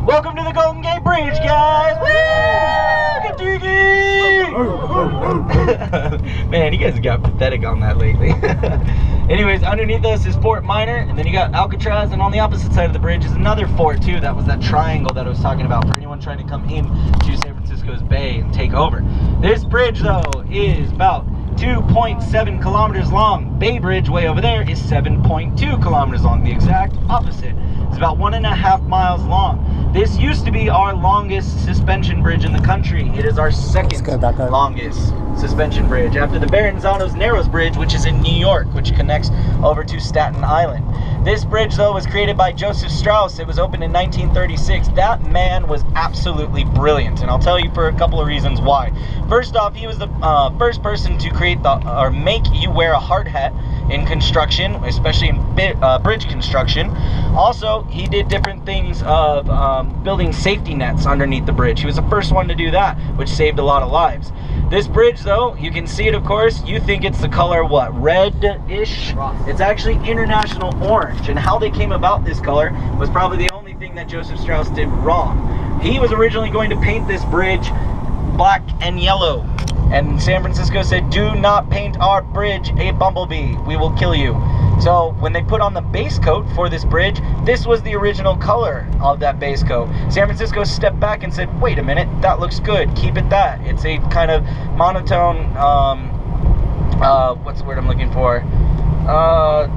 Welcome to the Golden Gate Bridge, guys! Woo! Man, you guys got pathetic on that lately. Anyways, underneath us is Fort Minor, and then you got Alcatraz, and on the opposite side of the bridge is another fort too. That was that triangle that I was talking about for anyone trying to come in to San Francisco's Bay and take over. This bridge, though, is about 2.7 kilometers long. Bay Bridge way over there is 7.2 kilometers long, the exact opposite. It's about 1.5 miles long. This used to be our longest suspension bridge in the country. It is our second longest suspension bridge, after the Verrazzano's Narrows Bridge, which is in New York, which connects over to Staten Island. This bridge, though, was created by Joseph Strauss. It was opened in 1936. That man was absolutely brilliant, and I'll tell you for a couple of reasons why. First off, he was the first person to create or make you wear a hard hat in construction, especially in bridge construction. Also, he did different things of building safety nets underneath the bridge. He was the first one to do that, which saved a lot of lives. This bridge, though, you can see it, of course. You think it's the color, what, red-ish? It's actually international orange, and how they came about this color was probably the only thing that Joseph Strauss did wrong. He was originally going to paint this bridge black and yellow, and San Francisco said, "Do not paint our bridge a bumblebee, we will kill you." So when they put on the base coat for this bridge, this was the original color of that base coat. San Francisco stepped back and said, "Wait a minute, that looks good, keep it that." It's a kind of monotone, what's the word I'm looking for?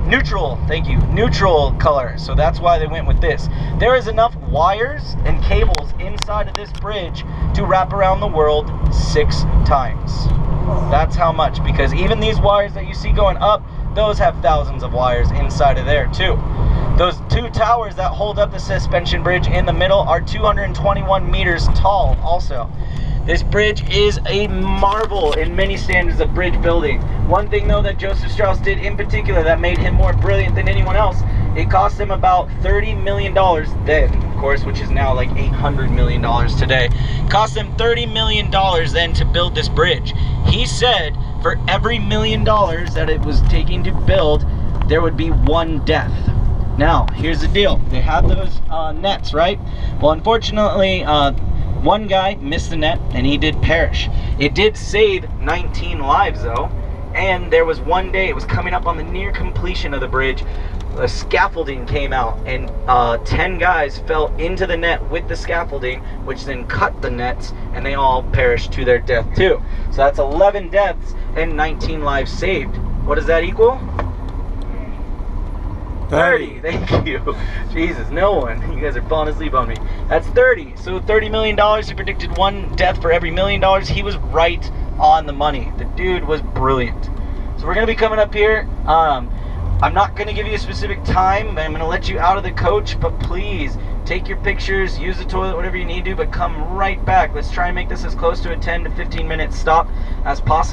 Neutral, thank you, neutral color. So that's why they went with this. There is enough wires and cables inside of this bridge to wrap around the world 6 times. That's how much, because even these wires that you see going up, those have thousands of wires inside of there too. Those 2 towers that hold up the suspension bridge in the middle are 221 meters tall also. This bridge is a marvel in many standards of bridge building. One thing, though, that Joseph Strauss did in particular that made him more brilliant than anyone else, it cost him about $30 million then, of course, which is now like $800 million today. It cost him $30 million then to build this bridge. He said for every $1 million that it was taking to build, there would be 1 death. Now, here's the deal. They have those nets, right? Well, unfortunately, one guy missed the net and he did perish. It did save 19 lives though, and there was one day, it was coming up on the near completion of the bridge, the scaffolding came out and 10 guys fell into the net with the scaffolding, which then cut the nets, and they all perished to their death too. So that's 11 deaths and 19 lives saved. What does that equal? 30. Thank you. Jesus, no one. You guys are falling asleep on me. That's 30. So $30 million. He predicted 1 death for every $1 million. He was right on the money. The dude was brilliant. So we're going to be coming up here. I'm not going to give you a specific time. I'm going to let you out of the coach, but please take your pictures, use the toilet, whatever you need to, but come right back. Let's try and make this as close to a 10 to 15 minute stop as possible.